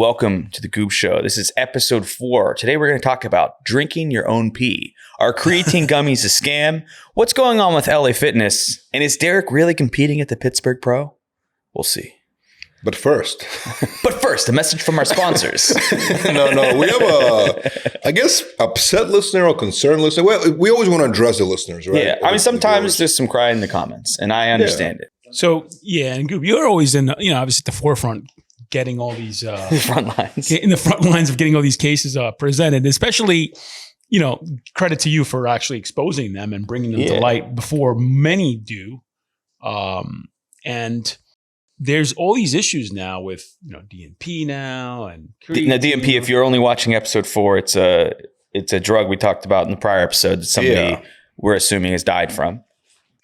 Welcome to the Goob Show. This is episode 4. Today we're going to talk about drinking your own pee. Are creatine gummies a scam? What's going on with LA Fitness? And is Derek really competing at the Pittsburgh Pro? We'll see. But first, a message from our sponsors. No. We have I guess, upset listener or concerned listener. Well, we always want to address the listeners, right? Yeah. I mean, sometimes there's some cry in the comments, and I understand it. So, yeah, and Goob, you're always obviously at the forefront getting all these front lines. In the front lines of getting all these cases presented, especially, credit to you for actually exposing them and bringing them to light before many do. And there's all these issues now with, DNP now and now DNP. If you're only watching episode 4, it's a drug we talked about in the prior episode that somebody we're assuming has died from.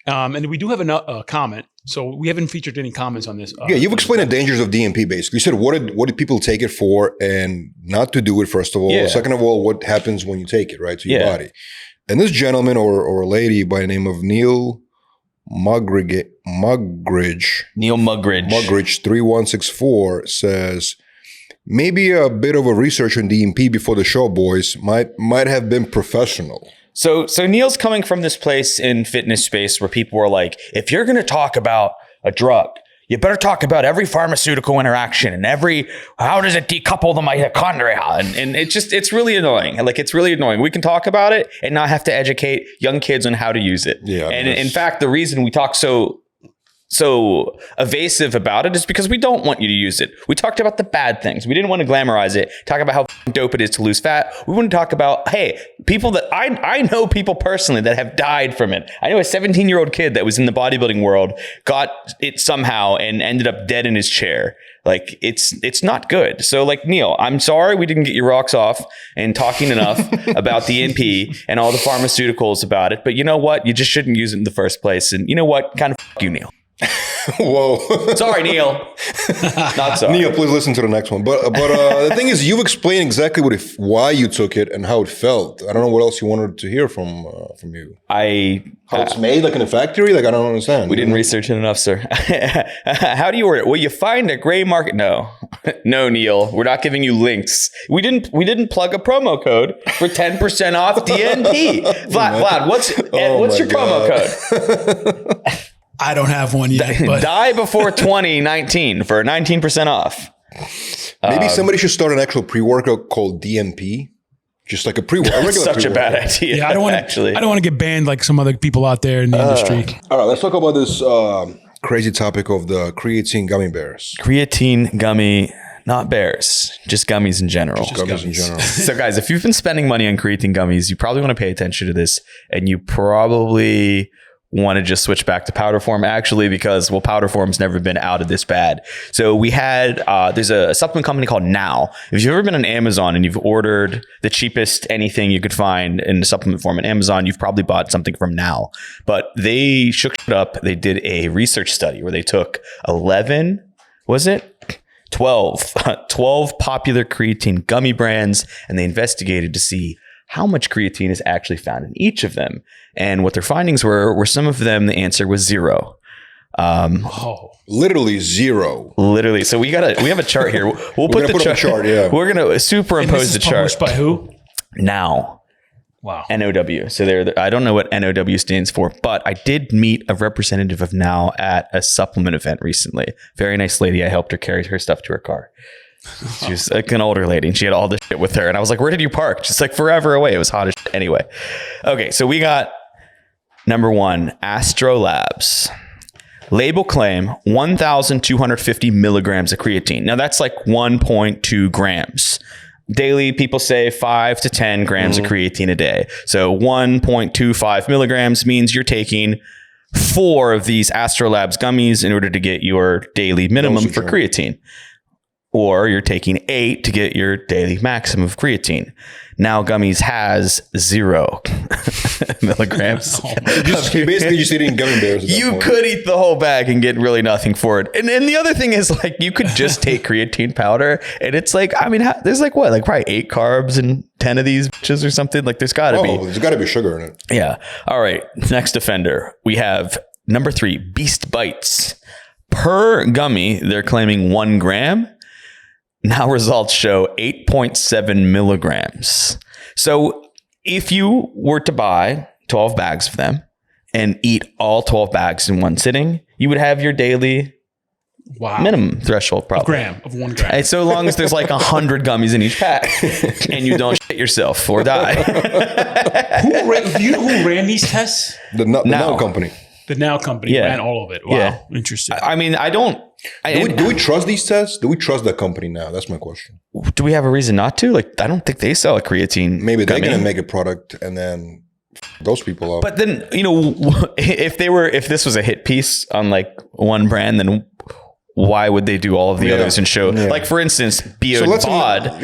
And we do have a comment. So we haven't featured any comments on this. You've explained the dangers of DNP, basically. You said what did people take it for and not to do it, first of all. Yeah. Second of all, what happens when you take it, right, to your body. And this gentleman or lady by the name of Neil Mugridge 3164 says, maybe a bit of a research on DNP before the show, boys. Might have been professional. So Neil's coming from this place in fitness space where people are like, if you're going to talk about a drug, you better talk about every pharmaceutical interaction and how does it decouple the mitochondria? And it's really annoying. Like, it's really annoying. We can talk about it and not have to educate young kids on how to use it. Yeah. And in fact, the reason we talk so evasive about it is because we don't want you to use it. We talked about the bad things. We didn't want to glamorize it, talk about how dope it is to lose fat. We want to talk about, hey, people that I know people personally that have died from it. I know a 17-year-old kid that was in the bodybuilding world, got it somehow and ended up dead in his chair. Like, it's not good. So, like, Neil, I'm sorry we didn't get your rocks off and talking enough about the NP and all the pharmaceuticals about it. But you know what? You just shouldn't use it in the first place. And you know what? Kind of you, Neil. Whoa. Sorry, Neil. Not sorry. Neil, please listen to the next one. But the thing is, you've explained exactly why you took it and how it felt. I don't know what else you wanted to hear from you. How it's made, like in a factory? Like, I don't understand. We didn't research it enough, sir. How do you order it? Well, you find a gray market. No, Neil, we're not giving you links. We didn't plug a promo code for 10% off DNP. Vlad, what's your promo code? I don't have one yet. But die before 2019 for 19% off. Maybe somebody should start an actual pre-workout called DNP. Just like a pre-workout. That's such a bad idea. Yeah, I don't want to get banned like some other people out there in the industry. All right, let's talk about this crazy topic of the creatine gummy bears. Creatine gummy, not bears, just gummies in general. Just gummies in general. So guys, if you've been spending money on creatine gummies, you probably want to pay attention to this, and you probably want to just switch back to powder form, actually, because powder form's never been out of this bad. So we had there's a supplement company called Now. If you've ever been on Amazon and you've ordered the cheapest anything you could find in the supplement form on Amazon, you've probably bought something from Now. But they shook it up. They did a research study where they took 12 popular creatine gummy brands, and they investigated to see how much creatine is actually found in each of them. And what their findings were some of them, the answer was 0. Literally 0. Literally. So we have a chart here. We'll put the chart. Yeah. We're going to superimpose the chart. Published by who? Now. Wow. NOW. So I don't know what NOW stands for, but I did meet a representative of Now at a supplement event recently. Very nice lady. I helped her carry her stuff to her car. She was like an older lady and she had all this shit with her. And I was like, where did you park? Just like forever away. It was hot as shit anyway. Okay. So we got number 1, Astro Labs. Label claim 1,250 milligrams of creatine. Now that's like 1.2 grams. Daily, people say 5 to 10 grams of creatine a day. So 1.25 milligrams means you're taking 4 of these Astro Labs gummies in order to get your daily minimum for creatine. Or you're taking 8 to get your daily maximum of creatine. Now Gummies has 0 milligrams. You're basically just eating gummy bears. You could eat the whole bag and get really nothing for it. And the other thing is, like, you could just take creatine powder and it's like, I mean, there's like what? Like probably 8 carbs and 10 of these bitches or something. Like there's got to be. There's got to be sugar in it. Yeah. All right. Next offender. We have number 3, Beast Bites. Per gummy, they're claiming 1 gram. now results show 8.7 milligrams. So if you were to buy 12 bags of them and eat all 12 bags in one sitting, you would have your daily minimum threshold probably. Gram of 1 gram. And so long as there's like 100 gummies in each pack and you don't shit yourself or die. Do you know who ran these tests? The Now company. The Now company ran all of it. Wow. Yeah. Interesting. I mean, Do we trust these tests? Do we trust that company now? That's my question. Do we have a reason not to? Like, I don't think they sell a creatine. Maybe they're going to make a product and then those people up. But then, if this was a hit piece on like one brand, then why would they do all of the others and show like, for instance, Bod,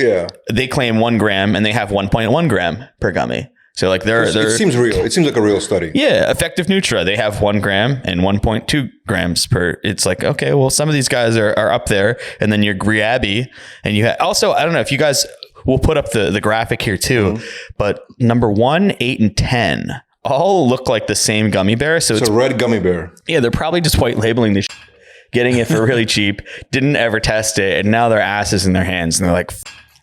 they claim 1 gram and they have 1.1 gram per gummy. So like it seems real. It seems like a real study. Yeah. Effective Nutra, they have 1 gram and 1.2 grams per. It's like, okay, well, some of these guys are up there. And then your Griabby, and you also, I don't know if you guys will put up the graphic here too, but number 1, 8, and 10 all look like the same gummy bear. So it's a red gummy bear. Yeah. They're probably just white labeling this, getting it for really cheap, didn't ever test it. And now their ass is in their hands and they're like,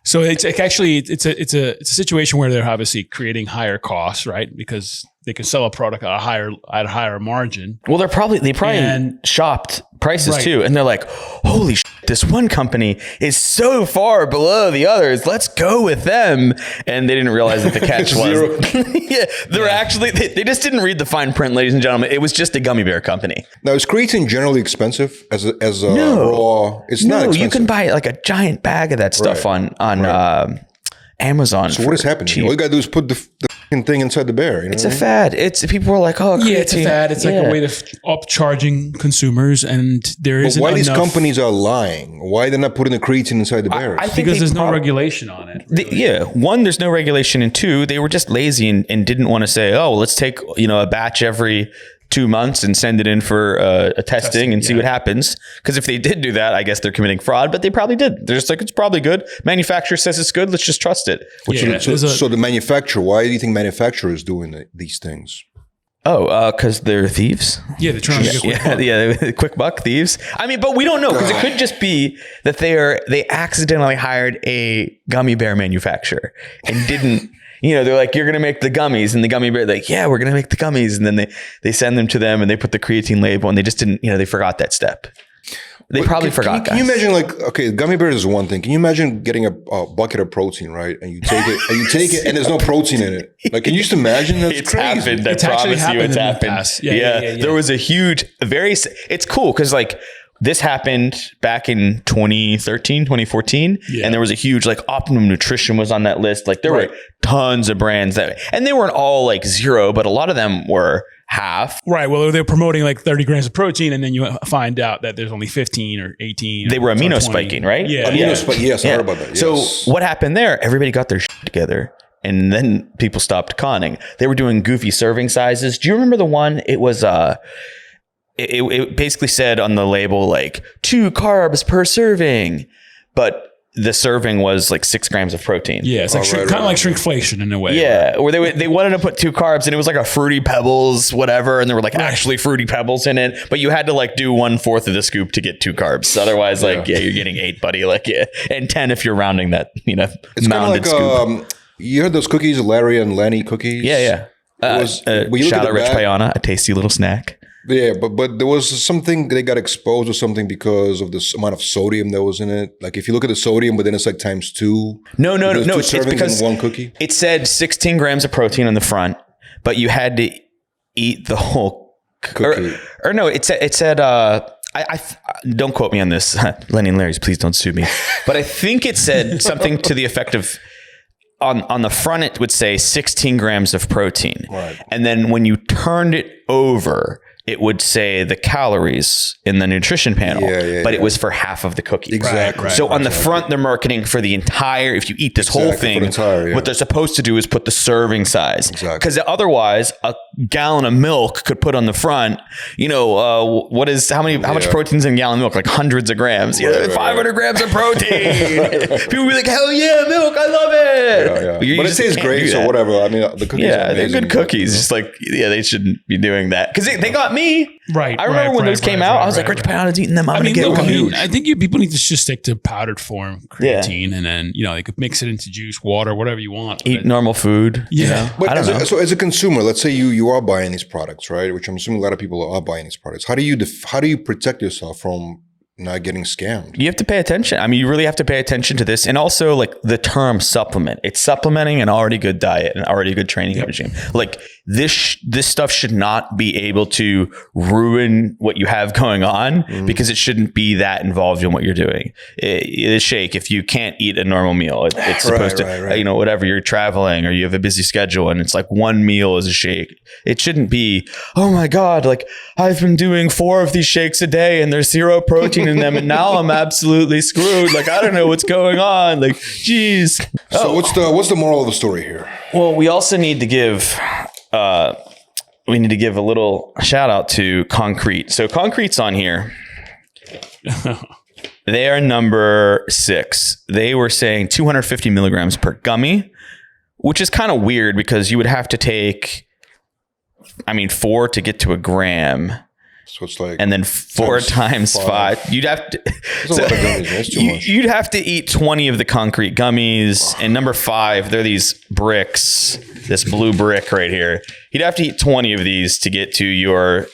so it's actually a situation where they're obviously creating higher costs, right? Because they can sell a product at a higher margin. Well, they probably shopped prices too, and they're like, "Holy shit, this one company is so far below the others. Let's go with them." And they didn't realize that the catch was, actually they just didn't read the fine print, ladies and gentlemen. It was just a gummy bear company. Now, is creatine generally expensive as a raw? It's not expensive. You can buy like a giant bag of that stuff on Amazon. So what is happening? Cheap. All you gotta do is put the thing inside the bear. It's a fad. People are like, oh, creatine. It's a fad. It's like a way of upcharging consumers, and there isn't why enough. These companies are lying? Why they're not putting the creatine inside the bears? I think because there's no regulation on it. Really. One, there's no regulation, and 2, they were just lazy and didn't want to say, oh, let's take a batch every 2 months and send it in for a testing and see what happens. Because if they did do that, I guess they're committing fraud, but they probably did. They're just like, it's probably good. Manufacturer says it's good. Let's just trust it. So the manufacturer, why do you think manufacturer is doing these things? Oh, because they're thieves? Yeah, they're trying to get quick buck. Yeah, quick buck thieves. I mean, but we don't know, because it could just be that they accidentally hired a gummy bear manufacturer and didn't... they're like, you're going to make the gummies, and the gummy bear, like, yeah, we're going to make the gummies. And then they send them to them and they put the creatine label, and they just didn't, they forgot that step. They probably forgot that. Can you imagine, like, okay, gummy bears is one thing. Can you imagine getting a bucket of protein, right? And you take it and there's no protein in it. Like, can you just imagine? That's it's crazy. Happened. I promise you it's happened. Yeah. There was a huge, it's cool because like, this happened back in 2013, 2014. Yeah. And there was a huge, like, Optimum Nutrition was on that list. Like, there were tons of brands and they weren't all like 0, but a lot of them were half. Right. Well, they're promoting like 30 grams of protein, and then you find out that there's only 15 or 18. They were amino spiking, right? Yeah. Yes, I heard about that. Yes. So what happened there? Everybody got their shit together. And then people stopped conning. They were doing goofy serving sizes. Do you remember the one? It was, It basically said on the label, like 2 carbs per serving, but the serving was like 6 grams of protein. Yeah, it's like kind of like shrinkflation in a way. Yeah, or they wanted to put 2 carbs, and it was like a Fruity Pebbles, whatever, and there were like actually Fruity Pebbles in it, but you had to like do 1/4 of the scoop to get 2 carbs. Otherwise, you're getting 8, buddy. Like, and 10 if you're rounding that, it's mounded scoop. You heard those cookies, Larry and Lenny cookies? Yeah. Shout out Rich Payana, a tasty little snack. Yeah, but there was something, they got exposed or something because of the amount of sodium that was in it. Like, if you look at the sodium, but then it's like times 2. No. It's because in one cookie. It said 16 grams of protein on the front, but you had to eat the whole cookie. Or no, it said. I don't quote me on this, Lenny and Larry's. Please don't sue me. But I think it said something to the effect of. On the front, it would say 16 grams of protein. Right. And then when you turned it over, it would say the calories in the nutrition panel, but it was for half of the cookie. Exactly. So on the front, they're marketing for the entire, if you eat this whole thing, what they're supposed to do is put the serving size. Because otherwise, a gallon of milk could put on the front, how much protein's in a gallon of milk? Like hundreds of grams. 500 grams of protein. People be like, hell yeah, milk, I love it. But it tastes great, so whatever. I mean, the cookies are amazing. They're good cookies. Just like, they shouldn't be doing that. Because they got me. Right. I remember when those came out, I was like, Rich Pound's eating them. I'm going to get one. I think people need to just stick to powdered form creatine, and then, they could mix it into juice, water, whatever you want. Eat normal food. Yeah. But so as a consumer, let's say you are buying these products, right? Which I'm assuming a lot of people are buying these products. How do you protect yourself from not getting scammed? You have to pay attention. I mean, you really have to pay attention to this. And also, like, the term supplement. It's supplementing an already good diet and already good training regime. Like, this stuff should not be able to ruin what you have going on because it shouldn't be that involved in what you're doing. The shake, if you can't eat a normal meal, it's supposed to, whatever, you're traveling or you have a busy schedule and it's like one meal is a shake. It shouldn't be, oh my God, like, I've been doing 4 of these shakes a day and there's 0 protein in them and now I'm absolutely screwed. Like, I don't know what's going on. Like, geez. So what's the moral of the story here? Well, we also need to give a little shout out to Concrete. So Concrete's on here. They are number 6. They were saying 250 milligrams per gummy, which is kind of weird because you would have to take, 4 to get to a gram. So it's like, and then 4 times 5. You'd have to. That's a lot of gummies. That's too much. You'd have to eat 20 of the Concrete gummies. And number 5, they're these bricks. This blue brick right here. You'd have to eat 20 of these to get to your,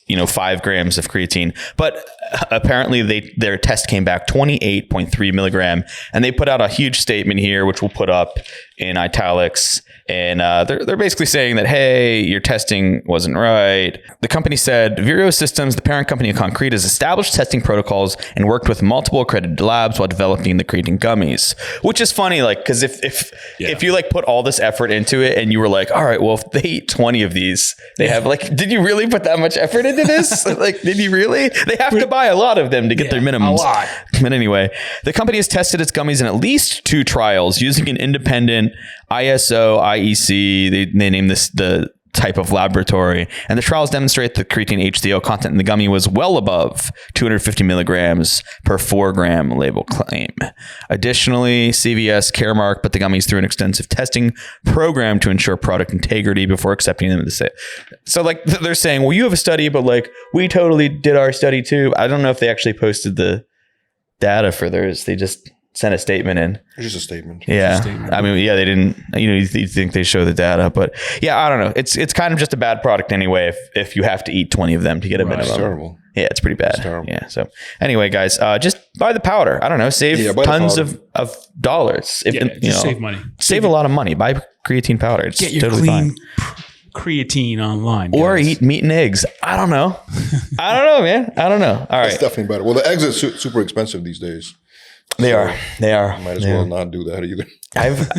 5 grams of creatine. But apparently their test came back 28.3 milligram, and they put out a huge statement here, which we'll put up in italics. And they're basically saying that, hey, your testing wasn't right. The company said, Vireo Systems, the parent company of Concrete, has established testing protocols and worked with multiple accredited labs while developing the Creatine Gummies. Which is funny, like, because if you like put all this effort into it and you were like, all right, well, if they eat 20 of these, they have like, did you really put that much effort into this? Like, did you really? They have to buy a lot of them to get their minimums. A lot. But anyway, the company has tested its gummies in at least 2 trials using an independent ISO, IEC, they named this the type of laboratory, and the trials demonstrate the creatine HCl content in the gummy was well above 250 milligrams per 4 gram label claim. Additionally, CVS Caremark put the gummies through an extensive testing program to ensure product integrity before accepting them to say. So like they're saying, well, you have a study, but like we totally did our study too. I don't know if they actually posted the data for theirs. They just sent a statement in. It's just a statement. Yeah. They didn't, you think they show the data, but yeah, I don't know. It's kind of just a bad product anyway if you have to eat 20 of them to get a minimum. It's terrible. Yeah, it's pretty bad. It's terrible. Yeah. So anyway, guys, just buy the powder. I don't know. Save tons of dollars. Save money. Save a lot of money. Buy creatine powder. It's Get your totally clean fine. Creatine online. Or guys. eat meat and eggs. I don't know. Man. I don't know. All right. It's definitely better. Well, the eggs are super expensive these days. They are. Might as well not do that either.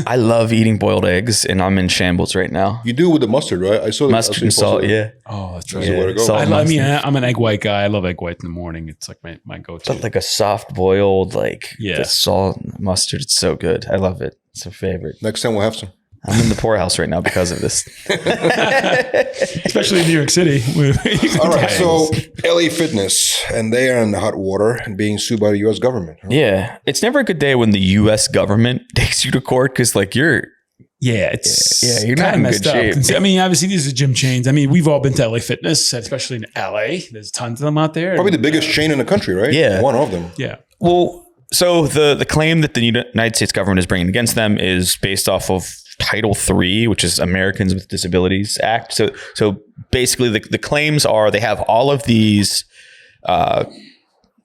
I love eating boiled eggs, and I'm in shambles right now. You do with the mustard, right? I saw the mustard and salt. Yeah. Oh, that's right. That's the way to go. I'm an egg white guy. I love egg white in the morning. It's like my go-to. But like a soft boiled, the salt and mustard. It's so good. I love it. It's a favorite. Next time we'll have some. I'm in the poorhouse right now because of this. Especially in New York City. All right. So LA Fitness, and they are in the hot water and being sued by the U.S. government. Huh? Yeah. It's never a good day when the U.S. government takes you to court because you're not in good shape. Obviously these are gym chains. We've all been to LA Fitness, especially in LA. There's tons of them out there. Probably the biggest chain in the country, right? Yeah. One of them. Yeah. Well, so the claim that the United States government is bringing against them is based off of Title III, which is Americans with Disabilities Act. So basically the claims are they have all of these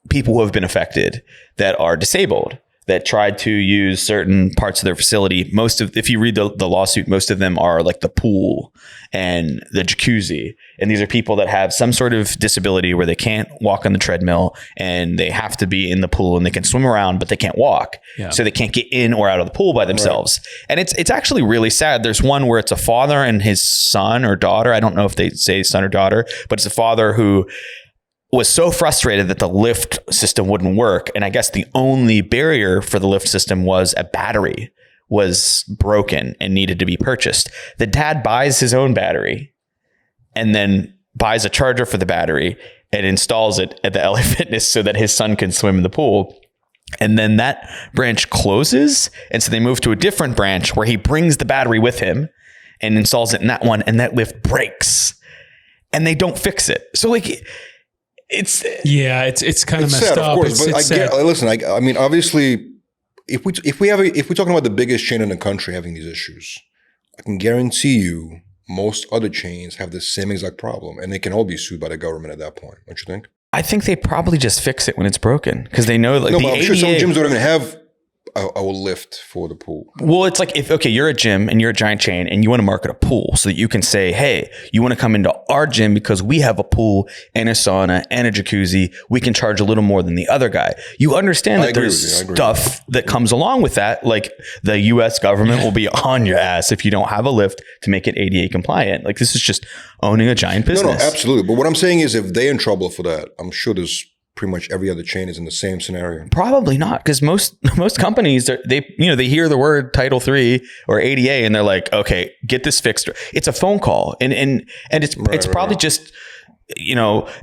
people who have been affected that are disabled that tried to use certain parts of their facility. If you read the lawsuit, most of them are like the pool and the jacuzzi. And these are people that have some sort of disability where they can't walk on the treadmill and they have to be in the pool and they can swim around, but they can't walk. Yeah. So they can't get in or out of the pool by themselves. Right. And it's actually really sad. There's one where it's a father and his son or daughter. I don't know if they say son or daughter, but it's a father who was so frustrated that the lift system wouldn't work. And I guess the only barrier for the lift system was a battery was broken and needed to be purchased. The dad buys his own battery and then buys a charger for the battery and installs it at the LA Fitness so that his son can swim in the pool. And then that branch closes. And so they move to a different branch where he brings the battery with him and installs it in that one. And that lift breaks and they don't fix it. So like it's kind of messed sad, up. Of course, listen, I mean, obviously if we're talking about the biggest chain in the country having these issues, I can guarantee you most other chains have the same exact problem and they can all be sued by the government at that point. Don't you think? I think they probably just fix it when it's broken because they know like no, the but I'm ADA, sure some gyms don't even have a lift for the pool. Well, it's like if you're a gym and you're a giant chain and you want to market a pool so that you can say, hey, you want to come into our gym because we have a pool and a sauna and a jacuzzi. We can charge a little more than the other guy. You understand that there's stuff that comes along with that. Like the US government will be on your ass if you don't have a lift to make it ADA compliant. Like this is just owning a giant business. No, absolutely. But what I'm saying is if they're in trouble for that, I'm sure there's pretty much every other chain is in the same scenario. Probably not, because most companies they hear the word Title III or ADA and they're like, okay, get this fixed. It's a phone call, and it's probably just.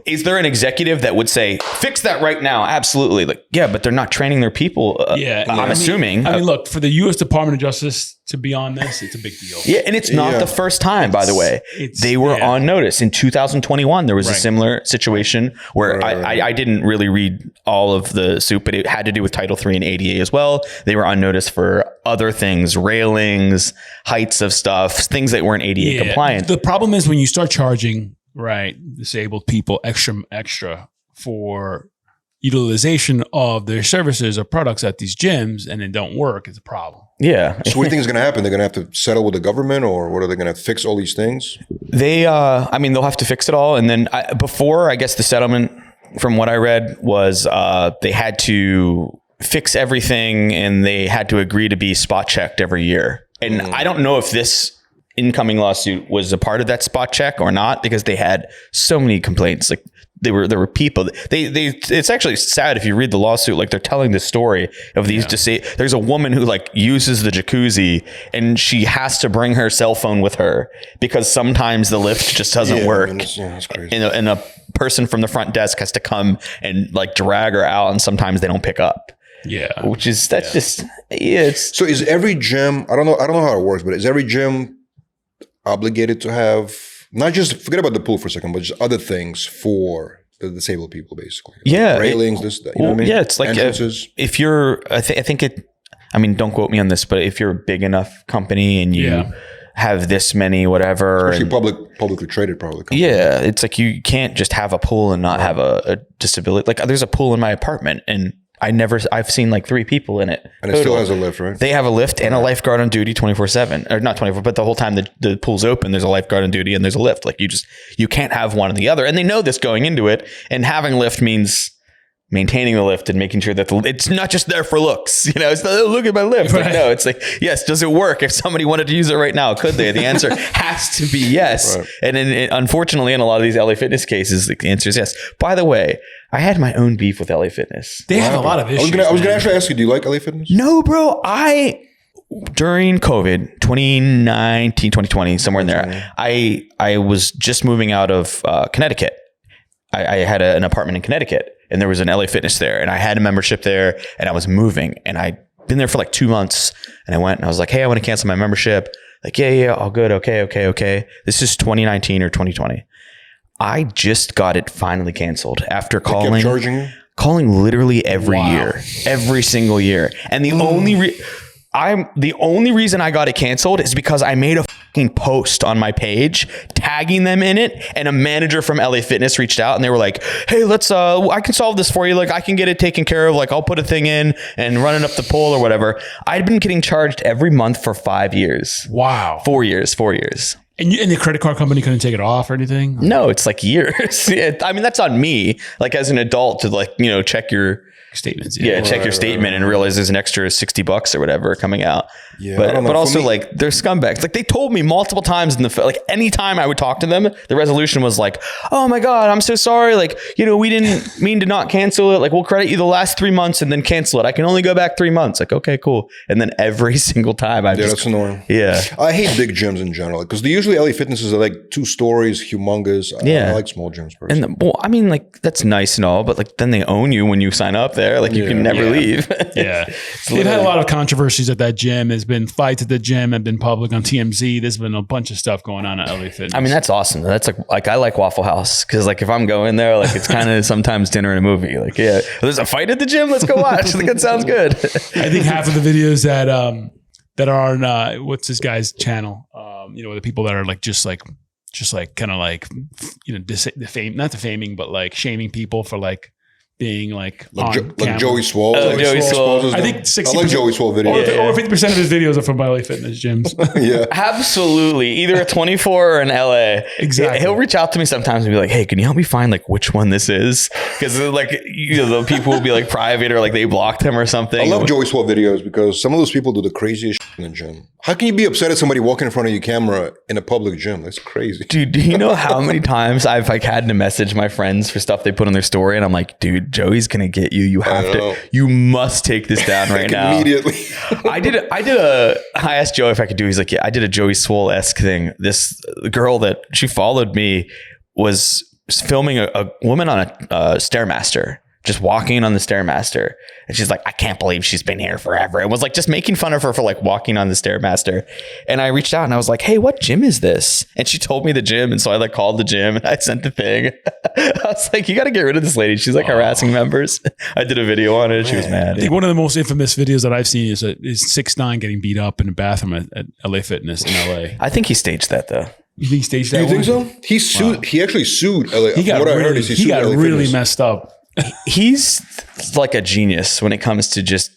Is there an executive that would say, fix that right now? Absolutely. Like, yeah, but they're not training their people. I'm assuming. I mean, look, for the U.S. Department of Justice to be on this, it's a big deal. Yeah. And it's not the first time, by the way. They were on notice. In 2021, there was a similar situation where I didn't really read all of the soup, but it had to do with Title III and ADA as well. They were on notice for other things, railings, heights of stuff, things that weren't ADA compliant. The problem is when you start charging disabled people extra for utilization of their services or products at these gyms and it don't work, it's a problem. Yeah. So what do you think is going to happen? They're going to have to settle with the government, or what are they going to fix all these things? They'll have to fix it all. And then I guess the settlement from what I read was they had to fix everything and they had to agree to be spot checked every year. And I don't know if this incoming lawsuit was a part of that spot check or not, because they had so many complaints. Like there were people it's actually sad if you read the lawsuit. Like they're telling the story of these there's a woman who like uses the jacuzzi and she has to bring her cell phone with her because sometimes the lift just doesn't work. I mean, that's crazy. And a person from the front desk has to come and like drag her out, and sometimes they don't pick up. Yeah. Which is it's so is every gym, I don't know how it works, but is every gym obligated to have, not just, forget about the pool for a second, but just other things for the disabled people, basically? Yeah. Like railings, this, that, you know what I mean? Yeah, it's like if you're, I think don't quote me on this, but if you're a big enough company and you have this many, whatever. Especially publicly traded probably. Yeah. It's like you can't just have a pool and not have a disability. Like there's a pool in my apartment and I've seen like 3 people in it. And it still has a lift, right? They have a lift and a lifeguard on duty 24/7, or not 24, but the whole time the pool's open, there's a lifeguard on duty and there's a lift. Like you can't have one or the other. And they know this going into it. And having a lift means maintaining the lift and making sure that it's not just there for looks. It's not, look at my lift. Right. Like, no, it's like, yes, does it work? If somebody wanted to use it right now, could they? The answer has to be yes. Right. And unfortunately, in a lot of these LA Fitness cases, the answer is yes. By the way, I had my own beef with LA Fitness. They have a lot of issues. I was going to actually ask you, do you like LA Fitness? No, bro. During COVID, 2019, 2020, somewhere in there, I was just moving out of Connecticut. I had an apartment in Connecticut and there was an LA Fitness there and I had a membership there and I was moving and I'd been there for like 2 months and I went and I was like, hey, I want to cancel my membership. Like, yeah, all good. Okay. This is 2019 or 2020. I just got it finally canceled after calling literally every year, every single year. And the only reason I got it canceled is because I made a fucking post on my page tagging them in it, and a manager from LA Fitness reached out and they were like, hey, I can solve this for you. Like I can get it taken care of. Like I'll put a thing in and run it up the pole or whatever. I'd been getting charged every month for 5 years. Wow. 4 years. And the credit card company couldn't take it off or anything? No, it's like years. I mean, that's on me, like as an adult to like, check your statements. Check your statement and realize there's an extra $60 or whatever coming out. Yeah, but also like they're scumbags. Like they told me multiple times in the like anytime I would talk to them, the resolution was like, "Oh my god, I'm so sorry. Like we didn't mean to not cancel it. Like we'll credit you the last 3 months and then cancel it. I can only go back 3 months." Like okay, cool. And then every single time that's annoying. Yeah, I hate big gyms in general because usually LA Fitnesses are like 2 stories, humongous. I like small gyms personally. And I mean, like that's nice and all, but like then they own you when you sign up there. Like you can never leave. Yeah, they've had a lot of controversies at that gym. There's been fights at the gym. Have been public on TMZ. There's been a bunch of stuff going on at LA Fitness. I mean, that's awesome. That's like I like Waffle House because like if I'm going there, like it's kind of sometimes dinner and a movie. Like there's a fight at the gym. Let's go watch. Like, that sounds good. I think half of the videos that are on what's this guy's channel? The people that are like just like kind of like not defaming, but like shaming people for like being like Joey Swoll. Joey Swoll. I think 60%. I like Joey Swoll videos. Over 50% of his videos are from LA Fitness gyms. Yeah, absolutely. Either a 24 or an LA. Exactly. He'll reach out to me sometimes and be like, "Hey, can you help me find like which one this is?" Because like the people will be like private or like they blocked him or something. I love Joey Swoll videos because some of those people do the craziest shit in the gym. How can you be upset at somebody walking in front of your camera in a public gym? That's crazy. Dude, do you know how many times I've like had to message my friends for stuff they put on their story and I'm like, dude, Joey's gonna get you. You must take this down right now. Immediately. I asked Joey if I could do. He's like, yeah, I did a Joey Swoll-esque thing. This girl that she followed me was filming a woman on a Stairmaster, just walking on the Stairmaster. And she's like, I can't believe she's been here forever. It was like just making fun of her for like walking on the Stairmaster. And I reached out and I was like, hey, what gym is this? And she told me the gym. And so I like called the gym and I sent the thing. I was like, you got to get rid of this lady. She's like harassing members. I did a video on it. She was mad. I think one of the most infamous videos that I've seen is 6ix9ine getting beat up in a bathroom at LA Fitness in LA. I think he staged that though. You think he staged that? You think so? He sued. Wow. He actually sued LA. He got really messed up. He's like a genius when it comes to just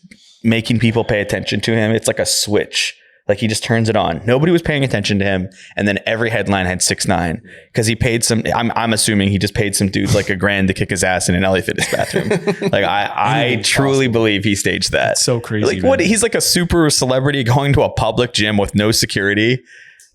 making people pay attention to him. It's like a switch. Like he just turns it on. Nobody was paying attention to him. And then every headline had 6ix9ine because he paid some, I'm assuming he just paid some dudes like $1,000 to kick his ass in an LA Fitness bathroom. Like I truly believe he staged that. It's so crazy. Like what? He's like a super celebrity going to a public gym with no security.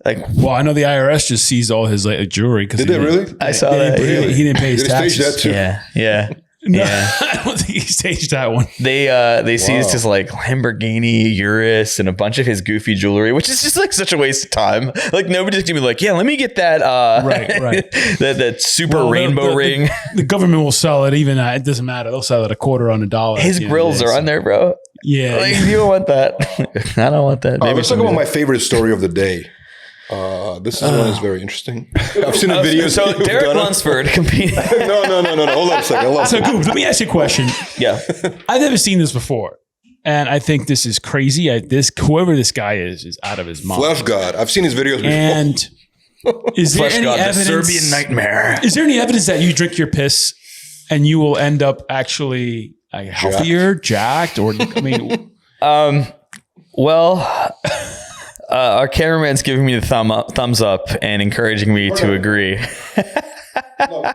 Like, well, I know the IRS just seized all his like jewelry. Did they really? I saw that. He didn't pay his taxes. Did they stage that too? Yeah. No, I don't think he staged that one. They seized his like Lamborghini Urus and a bunch of his goofy jewelry, which is just like such a waste of time. Like nobody's gonna be like, yeah, let me get that right. that super rainbow ring. The government will sell it. Even it doesn't matter. They'll sell it $quarter on a dollar. His grills are on there, bro. Yeah, like, you don't want that. I don't want that. Let's talk about my favorite story of the day. This one is very interesting. I've seen the videos. So Derek Lunsford competing. No. Hold on a second. So Goob, let me ask you a question. Yeah. I've never seen this before. And I think this is crazy. Whoever this guy is out of his mind. Flesh God. I've seen his videos before. And is there any evidence? The Serbian nightmare. Is there any evidence that you drink your piss and you will end up actually healthier, jacked, or I mean, well. Our cameraman's giving me the thumbs up and encouraging me to agree.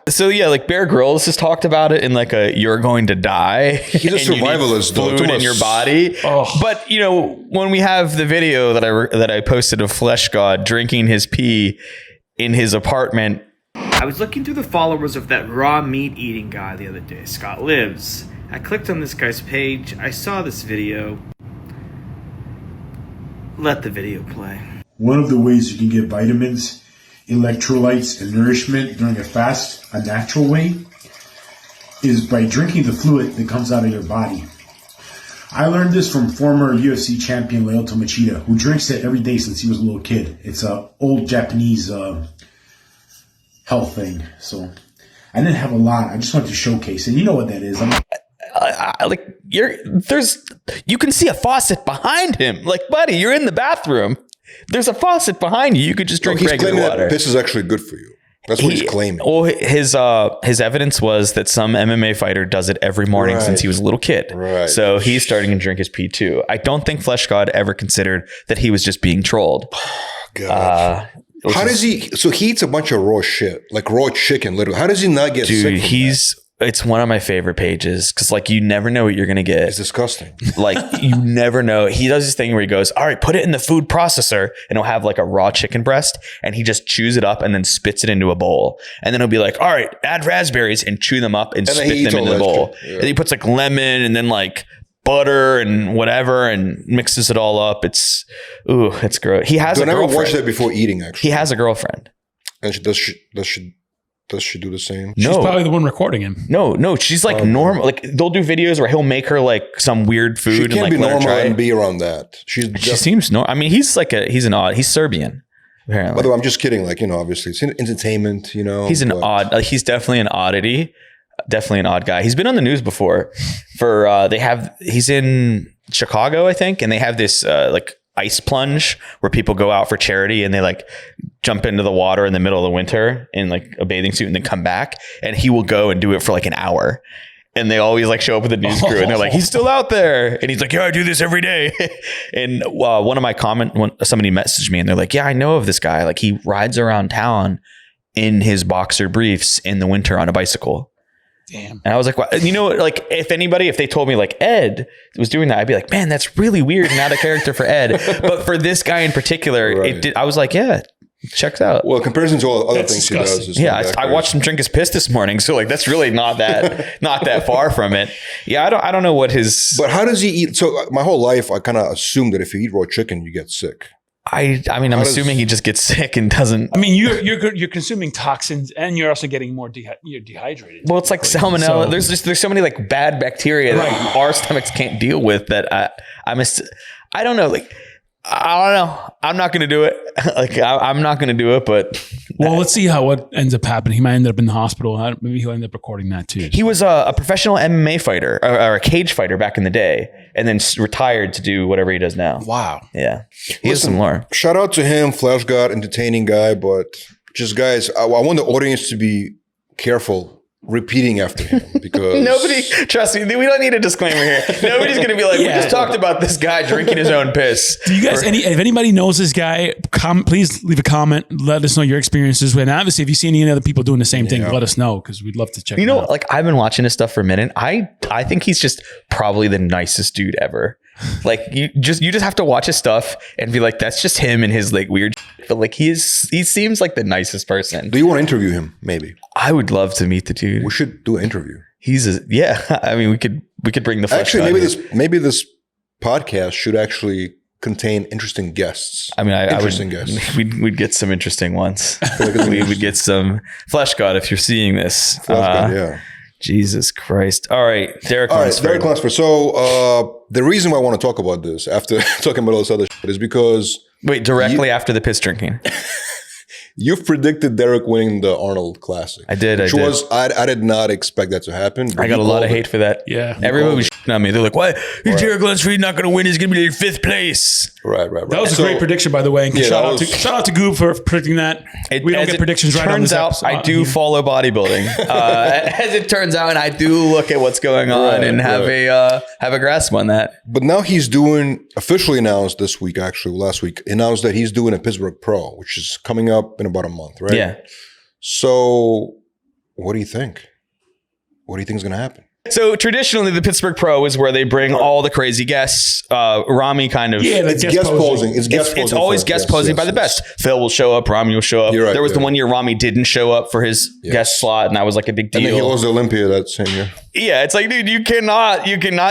So yeah, like Bear Grylls has talked about it in like you're going to die. He's a survivalist, though. Fluid in your body. Oh. But when we have the video that I posted of Flesh God drinking his pee in his apartment. I was looking through the followers of that raw meat eating guy the other day, Scott Lives. I clicked on this guy's page. I saw this video. Let the video play. One of the ways you can get vitamins, electrolytes, and nourishment during a fast, a natural way, is by drinking the fluid that comes out of your body. I learned this from former UFC champion Lyoto Machida, who drinks it every day since he was a little kid. It's an old Japanese health thing. So I didn't have a lot. I just wanted to showcase it. You know what that is. You can see a faucet behind him. Like, buddy, you're in the bathroom. There's a faucet behind you. You could just drink regular water. That piss is actually good for you. That's what he's claiming. Well, his evidence was that some MMA fighter does it every morning since he was a little kid. Right. So he's starting to drink his pee too. I don't think Flesh God ever considered that he was just being trolled. God. How does he? So he eats a bunch of raw shit, like raw chicken, literally. How does he not get sick? He's It's one of my favorite pages because like you never know what you're gonna get. It's disgusting. Like you never know. He does this thing where he goes, all right, put it in the food processor, and he'll have like a raw chicken breast, and he just chews it up and then spits it into a bowl. And then he'll be like, all right, add raraspberries and chew them up and spit them into the bowl. Yeah. And he puts like lemon and then like butter and whatever and mixes it all up. It's gross. He has a girlfriend. I never watched that before eating, actually. He has a girlfriend. And does she do the same? She's probably the one recording him. No. She's like normal. Like they'll do videos where he'll make her like some weird food. She can't be normal and be around that. She seems normal. I mean, he's Serbian. Apparently. By the way, I'm just kidding. Like, obviously it's entertainment, He's he's definitely an oddity. Definitely an odd guy. He's been on the news before for, he's in Chicago, I think. And they have this like ice plunge where people go out for charity and they like jump into the water in the middle of the winter in like a bathing suit and then come back, and he will go and do it for like an hour. And they always like show up with the news crew and they're like, he's still out there. And he's like, yeah, I do this every day. And one of my somebody messaged me and they're like, yeah, I know of this guy. Like he rides around town in his boxer briefs in the winter on a bicycle. Damn. And I was like, well, like if they told me like Ed was doing that, I'd be like, man, that's really weird and out of character for Ed. But for this guy in particular, I was like, yeah, checks out. Well, in comparison to all other things disgusting. He does. I watched him drink his piss this morning. So like, that's really not that far from it. Yeah. I don't know what his, but how does he eat? So my whole life, I kind of assumed that if you eat raw chicken, you get sick. I'm assuming he just gets sick and doesn't. I mean, you're consuming toxins and you're also getting more you're dehydrated. Well, it's like salmonella. So, there's so many like bad bacteria that our stomachs can't deal with that I don't know. Like, I don't know. I'm not going to do it. Like, I'm not going to do it, but. Well, let's see what ends up happening. He might end up in the hospital. Maybe he'll end up recording that too. He was a professional MMA fighter or a cage fighter back in the day and then retired to do whatever he does now. Wow. Yeah. He has some lore. Shout out to him, Flash God, entertaining guy, but just guys, I want the audience to be careful repeating after him because nobody, trust me, we don't need a disclaimer here. Nobody's going to be like, we just talked about this guy drinking his own piss. Do you guys, if anybody knows this guy, please leave a comment. Let us know your experiences. And obviously, if you see any otother people doing the same thing, let us know because we'd love to check it out. Like I've been watching his stuff for a minute. I think he's just probably the nicest dude ever. Like you just have to watch his stuff and be like, that's just him and his like weird shit. But like he seems like the nicest person. Do you want to interview him? Maybe. I would love to meet the dude. We should do an interview. I mean, we could bring the flesh. Actually, maybe this podcast should actually contain interesting guests. I mean, guests. We'd get some interesting ones. We would get some Flesh God if you're seeing this. God, yeah. Jesus Christ. All right. Derek Lunsford. So the reason why I want to talk about this after talking about all this other shit is because... Wait, directly after the piss drinking. You've predicted Derek winning the Arnold Classic. I did. I did not expect that to happen. I got a lot of hate for that. Yeah. Everybody was shitting on me. They're like, why? Derek Lunsford not going to win. He's going to be in 5th place. Right. That was a great prediction, by the way. And shout out to Goob for predicting that. We don't get predictions right on this episode. I do follow bodybuilding. As it turns out, and I do look at what's going on and have a grasp on that. But now he's officially announced this week, actually last week, announced that he's doing a Pittsburgh Pro, which is coming up in about a month, right? Yeah. So what do you think? What do you think is going to happen? So traditionally, the Pittsburgh Pro is where they bring all the crazy guests. Rami kind of... Yeah, it's guest posing. It's always guest posing by the best. Phil will show up. Rami will show up. There was the one year Rami didn't show up for his guest slot, and that was like a big deal. And then he lost Olympia that same year. Yeah, it's like, dude, you cannot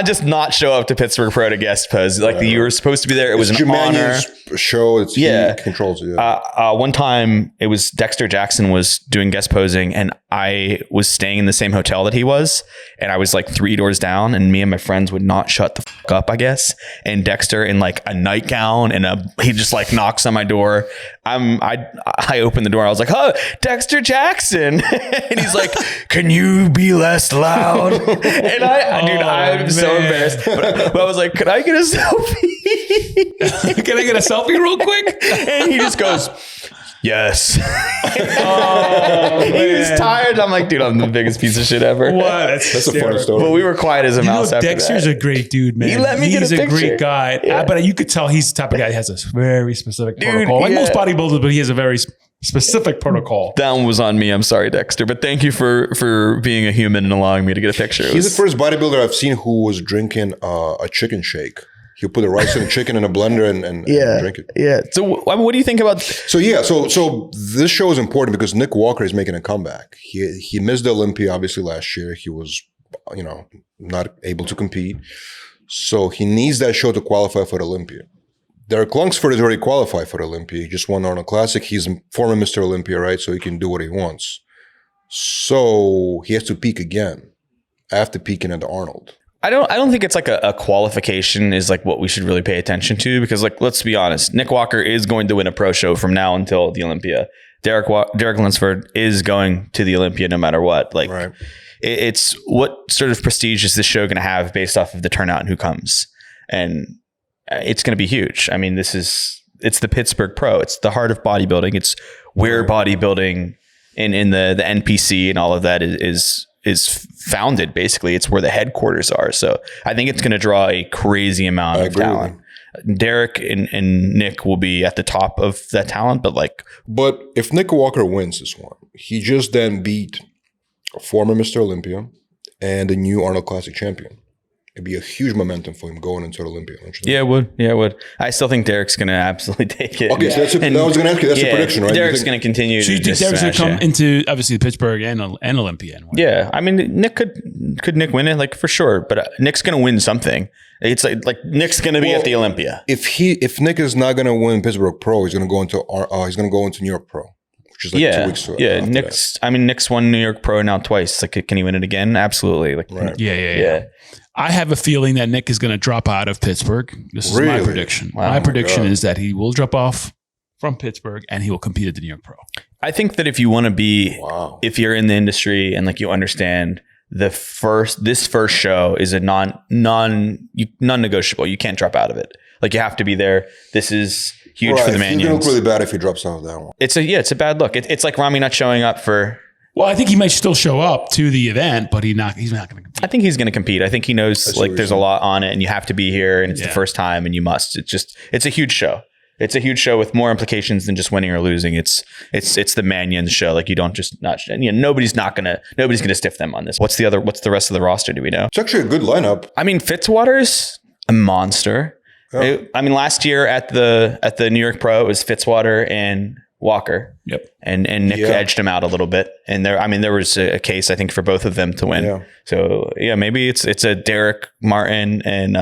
just not show up to Pittsburgh Pro to guest pose. Like you were supposed to be there. It was an honor. Show. He controls it. One time, it was Dexter Jackson was doing guest posing, and I was staying in the same hotel that he was, and I was like 3 doors down, and me and my friends would not shut the fuck up, I guess. And Dexter in like a nightgown and he just like knocks on my door. I opened the door. I was like, "Oh, Dexter Jackson," and he's like, "Can you be less loud?" And I'm so embarrassed. But I was like, "Could I get a selfie? Can I get a selfie real quick?" And he just goes, "Yes." He was tired. I'm like, dude, I'm the biggest piece of shit ever. What? That's a funny story. But we were quiet as a mouse after Dexter's that. a great dude, man. He let me get a picture. He's a great guy. Yeah. But you could tell he's the type of guy that has a very specific protocol. Like most bodybuilders, but he has a very Specific protocol. That one was on me. I'm sorry, Dexter, but thank you for being a human and allowing me to get a picture. He's the first bodybuilder I've seen who was drinking a chicken shake. He'll put the rice and chicken in a blender and drink it. Yeah. So, I mean, what do you think about? So this show is important because Nick Walker is making a comeback. He missed the Olympia obviously last year. He was, not able to compete. So he needs that show to qualify for the Olympia. Derek Lunsford is already qualified for the Olympia. He just won Arnold Classic. He's former Mr. Olympia, right? So he can do what he wants. So he has to peak again after peaking at the Arnold. I don't think it's like a qualification is like what we should really pay attention to, because like, let's be honest, Nick Walker is going to win a pro show from now until the Olympia. Derek Lunsford is going to the Olympia no matter what. Like, right. It's what sort of prestige is this show going to have based off of the turnout and who comes, and it's going to be huge. I mean, it's the Pittsburgh Pro. It's the heart of bodybuilding. It's where bodybuilding in the NPC and all of that is founded. Basically, it's where the headquarters are. So I think it's going to draw a crazy amount of talent. Derek and Nick will be at the top of that talent, but if Nick Walker wins this one, he just then beat a former Mr. Olympia and a new Arnold Classic champion. It'd be a huge momentum for him going into the Olympia. Yeah, it would. Yeah, it would. I still think Derek's going to absolutely take it. Okay, so I was going to ask you, that's a prediction, right? Derek's going to continue. So you think Derek's going to come into, obviously, Pittsburgh and Olympia? Yeah, I mean, Nick could Nick win it? Like, for sure. But Nick's going to win something. It's like Nick's going to be at the Olympia. If Nick is not going to win Pittsburgh Pro, he's going to go into New York Pro, which is like 2 weeks. Nick's won New York Pro now twice. Like, can he win it again? Absolutely. Like, right. Yeah. I have a feeling that Nick is going to drop out of Pittsburgh. This is my prediction. Wow. My prediction is that he will drop off from Pittsburgh and he will compete at the New York Pro. I think that if you want to be, if you're in the industry and like you understand this first show is a non-negotiable. You can't drop out of it. Like, you have to be there. This is huge for the Manions. It's going to look really bad if he drops out of that one. It's a bad look. It's like Rami not showing up for. Well, I think he might still show up to the event, but he's not going to compete. I think he's going to compete. I think he knows there's a lot on it and you have to be here and it's the first time and you must. It's a huge show. It's a huge show with more implications than just winning or losing. It's the Manions show. Like, you don't just nobody's going to stiff them on this. What's the rest of the roster? Do we know? It's actually a good lineup. I mean, Fitzwater's a monster. Yeah. Last year at the New York Pro, it was Fitzwater and Walker. Yep. And Nick edged him out a little bit. And there was a case, I think, for both of them to win. Yeah. So maybe it's a Derek Martin and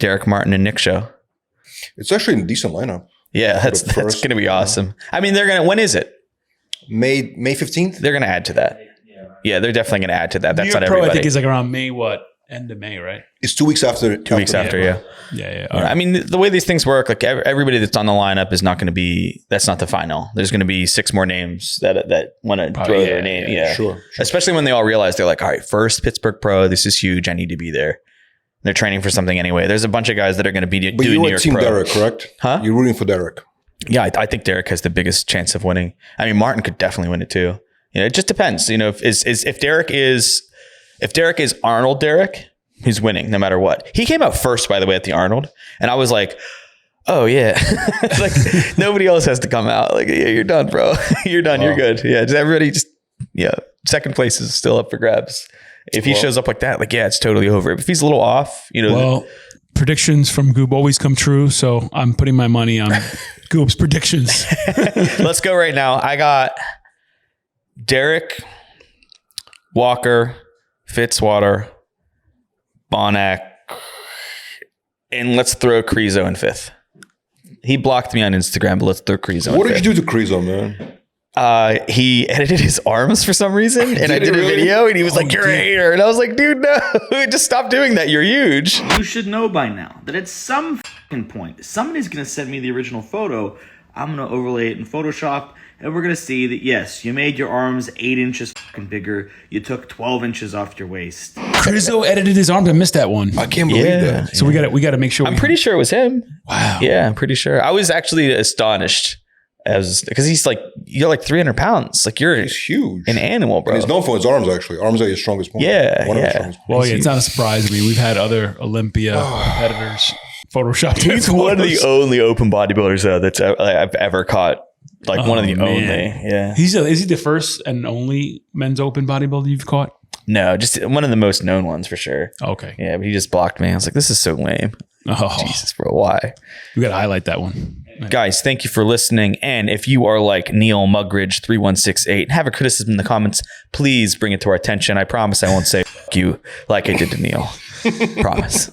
Nick show. It's actually a decent lineup. Yeah, that's going to be awesome. I mean, when is it? May 15th? They're going to add to that. Yeah, they're definitely going to add to that. That's New York not Pro, everybody. I think is like around May, end of May, right? It's 2 weeks after. 2 weeks after, yeah. Yeah. Right. I mean, the way these things work, like everybody that's on the lineup is not going to be, that's not the final. There's going to be 6 more names that want to throw their name. Yeah. Sure. Especially when they all realize they're like, all right, first Pittsburgh Pro, this is huge. I need to be there. They're training for something anyway. There's a bunch of guys that are going to be doing New York Pro. But you're Team Derek, correct? Huh? You're rooting for Derek. Yeah, I think Derek has the biggest chance of winning. I mean, Martin could definitely win it too. It just depends. If Derek is Arnold Derek, he's winning no matter what. He came out first, by the way, at the Arnold, and I was like, oh yeah, like nobody else has to come out. Like, yeah, you're done, bro. You're done. You're good. Yeah, second place is still up for grabs. If he shows up like that, it's totally over. If he's a little off, predictions from Goob always come true. So I'm putting my money on Goob's predictions. Let's go right now. I got Derek, Walker, Fitzwater, Bonac, and let's throw Crezo in 5th. He blocked me on Instagram, but let's throw Crezo in 5th. What did you do to Crezo, man? He edited his arms for some reason, and I did a video, and he was like, "You're a hater," and I was like, "Dude, no, just stop doing that. You're huge." You should know by now that at some point, somebody's gonna send me the original photo. I'm gonna overlay it in Photoshop, and we're gonna see that yes, you made your arms 8 inches bigger. You took 12 inches off your waist. Crezo edited his arms. I missed that one. I can't believe that. So we got to make sure. I'm pretty sure it was him. Wow. Yeah, I'm pretty sure. I was actually astonished. Because you're like 300 pounds. Like, he's huge. An animal, bro. And he's known for his arms, actually. Arms are his strongest point. Yeah. One of his strongest points. Well, it's not a surprise. I mean, we've had other Olympia competitors Photoshop. He's one of the only open bodybuilders, though, I've ever caught Like one of the only. Yeah. Is he the first and only men's open bodybuilder you've caught? No, just one of the most known ones for sure. Okay. Yeah, but he just blocked me. I was like, this is so lame. Oh, Jesus, bro, why? We got to highlight that one. Guys, thank you for listening. And if you are like Neil Mugridge 3168 and have a criticism in the comments, please bring it to our attention. I promise I won't say fuck you like I did to Neil. Promise.